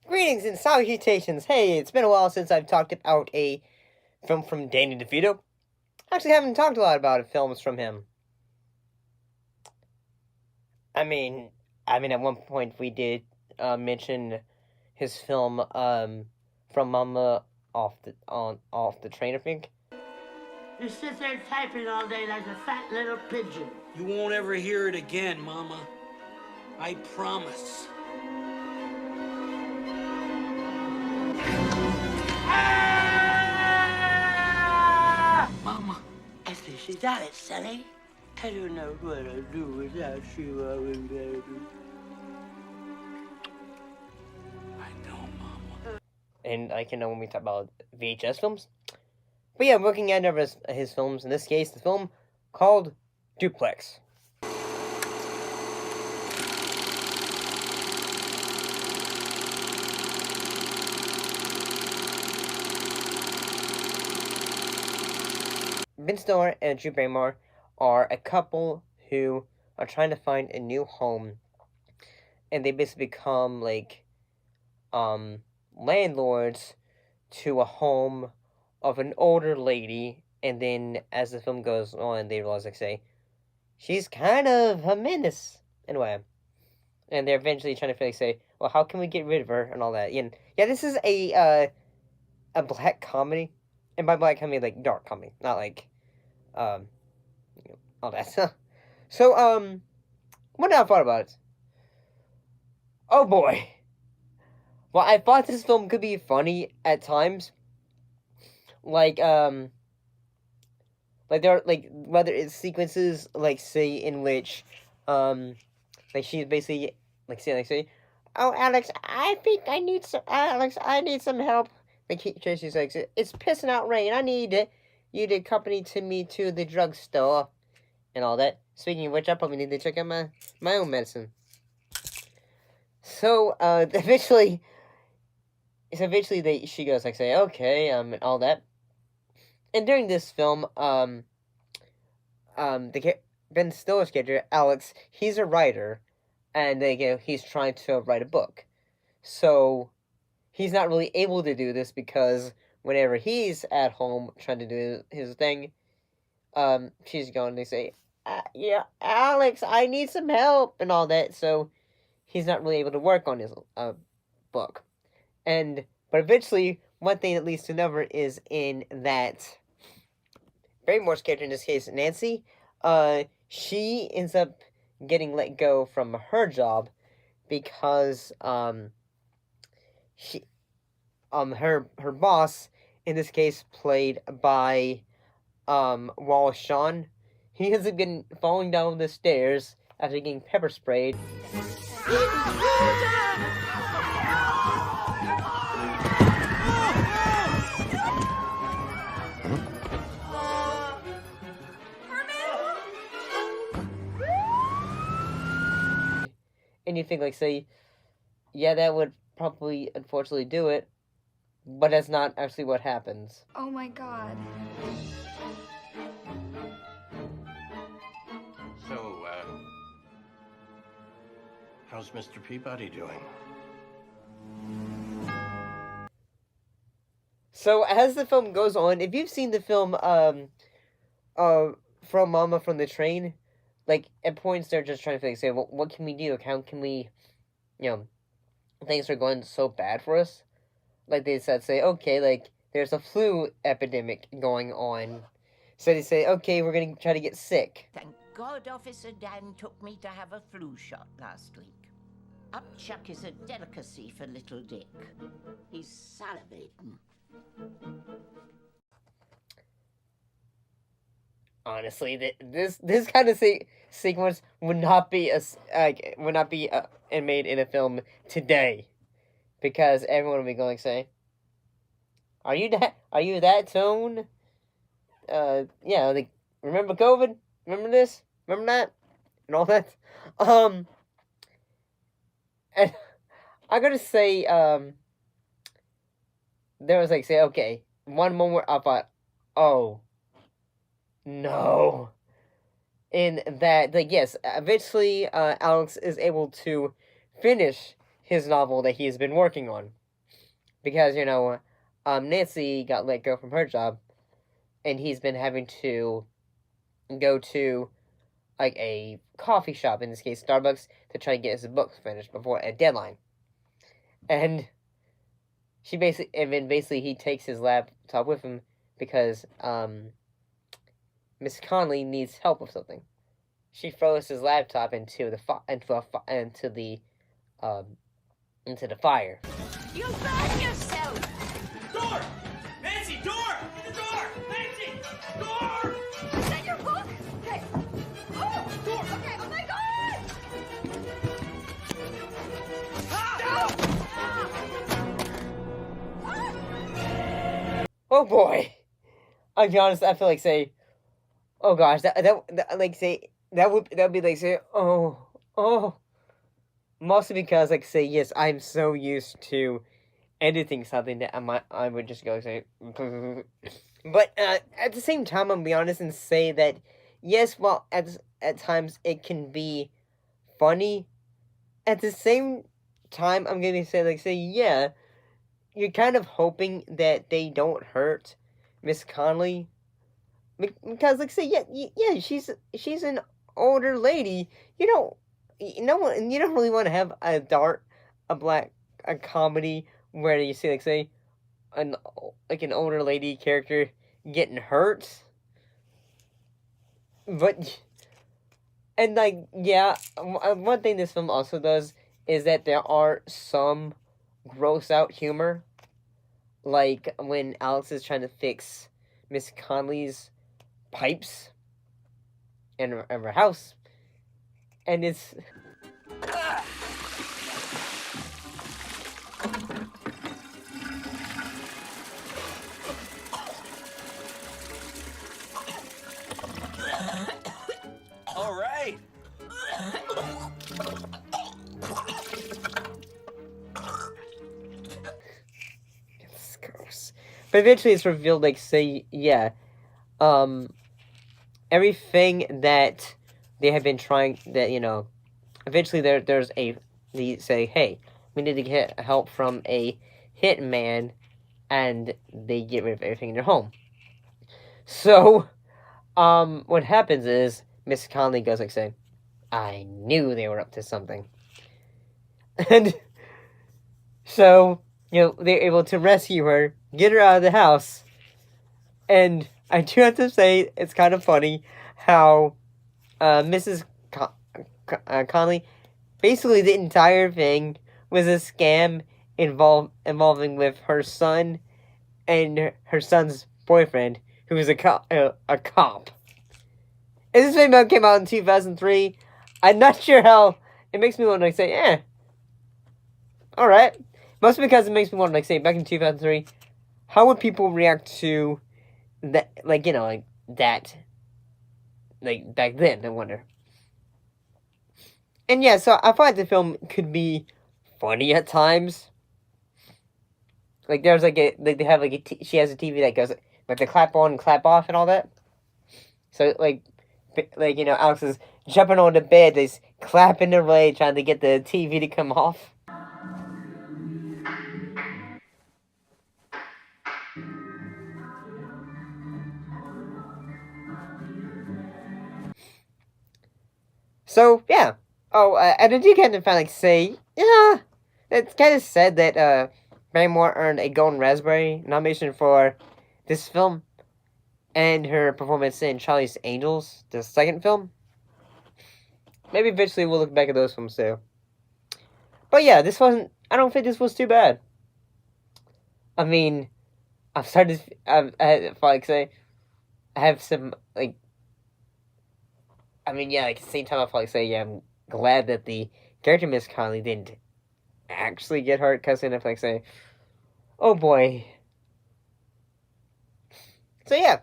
Greetings and salutations! Hey, it's been a while since I've talked about a film from Danny DeVito. Actually, haven't talked a lot about films from him. I mean, at one point we did mention his film from Mama off the train, I think. You sit there typing all day like a fat little pigeon. You won't ever hear it again, Mama. I promise. Mama. I think she got it, Sonny. I don't know what I'd do without you, baby. I know, Mama. And I can know when we talk about VHS films. But yeah, I'm looking at his films, in this case, the film called Duplex. Ben Stiller and Drew Barrymore are a couple who are trying to find a new home, and they basically become like landlords to a home of an older lady, and then as the film goes on, they realize, like, say, she's kind of a menace in a way, and they're eventually trying to say, well, how can we get rid of her and all that. And yeah, this is a black comedy, and by black comedy, like dark comedy, not like all that. So what I thought about it? Oh boy. Well, I thought this film could be funny at times. Like there are, like, whether it's sequences, like, say, in which, like, she's basically, like, say, oh, Alex, I think I need some help. Like, she's like, it's pissing out rain, I need you to accompany me to the drugstore, and all that. Speaking of which, I probably need to check out my own medicine. So, eventually she goes, like, say, okay, and all that. And during this film, Ben Stiller's character, Alex, he's a writer, and he's trying to write a book. So, he's not really able to do this because whenever he's at home trying to do his thing, she's going to say, yeah, Alex, I need some help, and all that. So, he's not really able to work on his book. But eventually, one thing that leads to another is in that Barrymore's character, in this case, Nancy, she ends up getting let go from her job because her boss, in this case played by Wallace Shawn, he ends up falling down the stairs after getting pepper sprayed. And you think, like, say, yeah, that would probably, unfortunately, do it, but that's not actually what happens. Oh my god. So, how's Mr. Peabody doing? So, as the film goes on, if you've seen the film, From Mama from the Train, like, at points they're just trying to think, say, well, what can we do? How can we, things are going so bad for us. Like, they said, say, okay, like, there's a flu epidemic going on. So they say, okay, we're going to try to get sick. Thank God Officer Dan took me to have a flu shot last week. Upchuck is a delicacy for little Dick. He's salivating. Honestly, this kind of sequence would not be made in a film today, because everyone would be going, say, "Are you that tone? Yeah, like, remember COVID? Remember this? Remember that? And all that." And I gotta say, there was, like, say, okay, one moment I thought, oh, no. in that, like, yes, eventually Alex is able to finish his novel that he's been working on. Because, Nancy got let go from her job, and he's been having to go to, like, a coffee shop, in this case, Starbucks, to try to get his book finished before a deadline. And basically he takes his laptop with him because, Miss Conley needs help with something. She throws his laptop into the fire. You burn yourself! Door! Nancy, door! Door! Nancy! Door! Is that your book? Okay. Oh! Door! Okay, oh my god! Oh boy! I'll be honest, I feel like say, oh gosh, that would be like say, oh. Mostly because, like, say, yes, I'm so used to editing something that I would just go say, but at the same time, I'll be honest and say that, yes, well, at times it can be funny. At the same time, I'm gonna say, like, say, yeah, you're kind of hoping that they don't hurt Miss Conley, because, like, say, yeah, she's an older lady. You don't really want to have a comedy where you see, like, say, an older lady character getting hurt. But, and, like, yeah, one thing this film also does is that there are some gross out humor, like when Alex is trying to fix Miss Conley's pipes in her house, and it's All right. it's gross. But eventually it's revealed, like, say, yeah, everything that they have been trying, that, eventually they say, hey, we need to get help from a hitman, and they get rid of everything in their home. So, what happens is, Miss Conley goes, like, say, I knew they were up to something. And so, they're able to rescue her, get her out of the house, and I do have to say, it's kind of funny how Mrs. Conley, basically the entire thing was a scam involving with her son and her son's boyfriend, who was a cop. And this film came out in 2003. I'm not sure how. It makes me want to, like, say, alright. Mostly because it makes me want to, like, say, back in 2003, how would people react to that, like, that, like, back then, I wonder. And yeah, so I find the film could be funny at times. Like, there's, like, they have, like, she has a TV that goes, like, the clap on and clap off and all that. So, like, Alex is jumping on the bed, he's clapping away, trying to get the TV to come off. So, yeah. Oh, and I do kind of find, like, say, yeah, it's kind of sad that, Barrymore earned a Golden Raspberry nomination for this film, and her performance in Charlie's Angels, the second film. Maybe eventually we'll look back at those films too. But yeah, I don't think this was too bad. I mean, I've started, like, say, I have some, like, I mean, yeah, like, at the same time, I'll probably say, yeah, I'm glad that the character Miss Conley didn't actually get hurt, because then if, like, say, oh boy. So yeah,